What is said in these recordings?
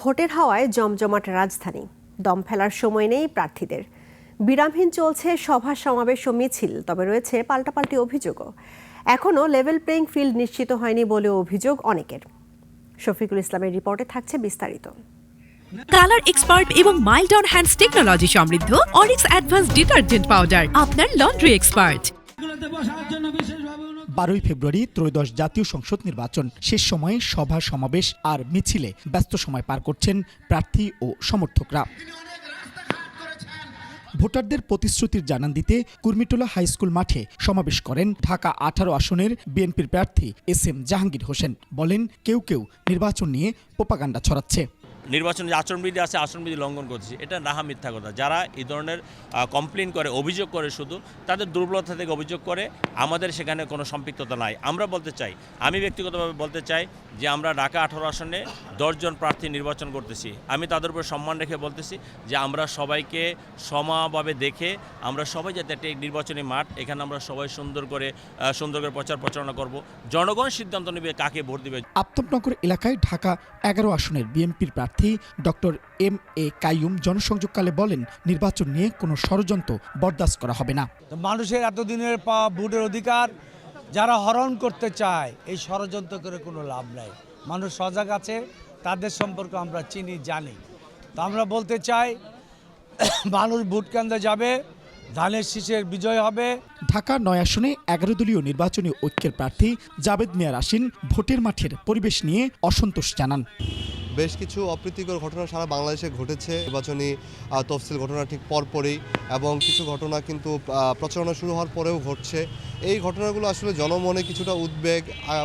ভোটের হাওয়ায় জমজমাট রাজধানী, দম ফেলার সময় নেই প্রার্থীদের। বিরামহীন চলছে সভা সমাবেশ ও মিছিল, তবে রয়েছে পাল্টাপাল্টি অভিযোগও। এখনও লেভেল প্লেইং ফিল্ড নিশ্চিত হয়নি বলে অভিযোগ অনেকের। শফিকুল ইসলামের রিপোর্টে থাকছে বিস্তারিত। কালার এক্সপার্ট এবং মাইল্ড অন হ্যান্ডস টেকনোলজি সমৃদ্ধ অরিক্স অ্যাডভান্স ডিটারজেন্ট পাউডার আপনার লন্ড্রি এক্সপার্ট। 12 ফেব্রুয়ারি ত্রয়োদশ জাতীয় সংসদ নির্বাচন। শেষ সময়ে সভা সমাবেশ আর মিছিলে ব্যস্ত সময় পার করছেন প্রার্থী ও সমর্থকরা। ভোটারদের প্রতিশ্রুতির জানান দিতে কুর্মিটোলা হাই স্কুল মাঠে সমাবেশ করেন ঢাকা 18 আসনের বিএনপির প্রার্থী SM জাহাঙ্গীর হোসেন। বলেন, কেউ কেউ নির্বাচন নিয়ে প্রোপাগান্ডা ছড়াচ্ছে। নির্বাচনে যে আচরণবিধি আছে, আচরণবিধি লঙ্ঘন করছে, এটা নাহা মিথ্যা কথা। যারা এই ধরনের কমপ্লেন করে, অভিযোগ করে, শুধু তাদের দুর্বলতা থেকে অভিযোগ করে, আমাদের সেখানে কোনো সম্পৃক্ততা নাই। আমরা বলতে চাই, আমি ব্যক্তিগতভাবে বলতে চাই যে আমরা ঢাকা 18 আসনে 10 জন প্রার্থী নির্বাচন করতেছি। আমি তাদের উপর সম্মান রেখে বলতেছি যে আমরা সবাইকে সমানভাবে দেখে আমরা সবাই যাতে একটা নির্বাচনী মাঠ, এখানে আমরা সবাই সুন্দর করে প্রচার প্রচারণা করব। জনগণ সিদ্ধান্ত নেবে কাকে ভোট দেবে। আফতাবনগর এলাকায় ঢাকা 11 আসনের বিএনপির প্রার্থী ডক্টর MA কাইয়ুম জনসংযোগকালে বলেন, নির্বাচন নিয়ে কোনো ষড়যন্ত্র বরদাস্ত করা হবে না। মানুষের এতদিনের পাওয়া ভোটের অধিকার যারা হরণ করতে চায়, এই ষড়যন্ত্র করে কোনো লাভ নাই। মানুষ সজাগ আছে, তাদের সম্পর্কে আমরা চিনি, জানি। তো আমরা বলতে চাই, মানুষ ভোট কেন্দ্রে যাবে, ধানের শীষের বিজয় হবে। ঢাকা 9 আসনে 11 দলীয় নির্বাচনী ঐক্যের প্রার্থী জাবেদ মিয়া রাশিন ভোটের মাঠের পরিবেশ নিয়ে অসন্তোষ জানান। বেশ কিছু অপ্রীতিকর ঘটনা সারা বাংলাদেশে ঘটেছে নির্বাচনী তফসিল ঘটনা ঠিক পরপরই, এবং কিছু ঘটনা কিন্তু প্রচারণা শুরু হওয়ার পরেও ঘটছে। এই ঘটনাগুলো আসলে জনমনে কিছুটা উদ্বেগ,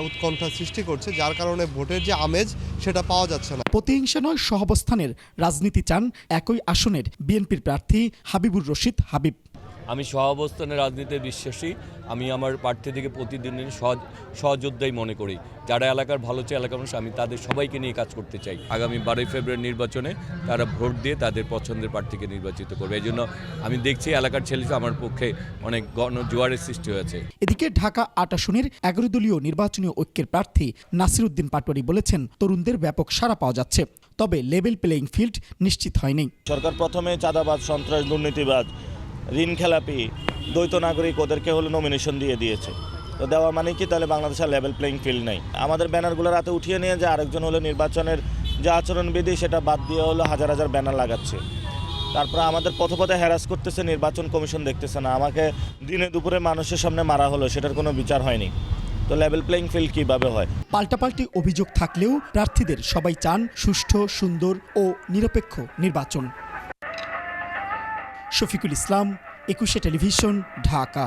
উৎকণ্ঠা সৃষ্টি করছে, যার কারণে ভোটের যে আমেজ সেটা পাওয়া যাচ্ছে না। প্রতিহিংসা নয়, সহাবস্থানের রাজনীতি চান একই আসনের বিএনপির প্রার্থী হাবিবুর রশিদ হাবিব। আমি সহাবস্থানের রাজনীতিতে বিশ্বাসী। আমি আমার প্রার্থীদেরকে প্রতিদিনের সহযোদ্ধাই মনে করি। যারা এলাকার ভালো চায়, এলাকার মানুষ, আমি তাদের সবাইকে নিয়ে কাজ করতে চাই। আগামী 12 ফেব্রুয়ারি নির্বাচনে তারা ভোট দিয়ে তাদের পছন্দের প্রার্থীকে নির্বাচিত করবে। এই জন্য আমি দেখছি এলাকার ছেলে আমার পক্ষে অনেক গণজোয়ারের সৃষ্টি হয়েছে। এদিকে ঢাকা 8 আসনের 11 দলীয় নির্বাচনী ঐক্যের প্রার্থী নাসির উদ্দিন পাটোয়ারি বলেছেন, তরুণদের ব্যাপক সাড়া পাওয়া যাচ্ছে, তবে লেভেল প্লেইং ফিল্ড নিশ্চিত হয়নি। সরকার প্রথমে চাঁদাবাজ, সন্ত্রাস, দুর্নীতিবাজ, ঋণ খেলাপি, দ্বৈত নাগরিক, ওদেরকে হলো নমিনেশন দিয়ে দিয়েছে। তো দেওয়া মানে কি, তাহলে বাংলাদেশের লেভেল প্লেইং ফিল্ড নেই। আমাদের ব্যানারগুলো রাতে উঠিয়ে নিয়ে যে আরেকজন হলো নির্বাচনের যে আচরণবিধি সেটা বাদ দিয়ে হলো হাজার হাজার ব্যানার লাগাচ্ছে। তারপরে আমাদের পথে হ্যারাস করতেছে, নির্বাচন কমিশন দেখতেছে না। আমাকে দিনে দুপুরে মানুষের সামনে মারা হলো, সেটার কোনো বিচার হয়নি। তো লেভেল প্লেইং ফিল্ড কিভাবে হয়? পাল্টাপাল্টি অভিযোগ থাকলেও প্রার্থীদের সবাই চান সুষ্ঠু, সুন্দর ও নিরপেক্ষ নির্বাচন। শফিকুল ইসলাম, 21 টেলিভিশন, ঢাকা।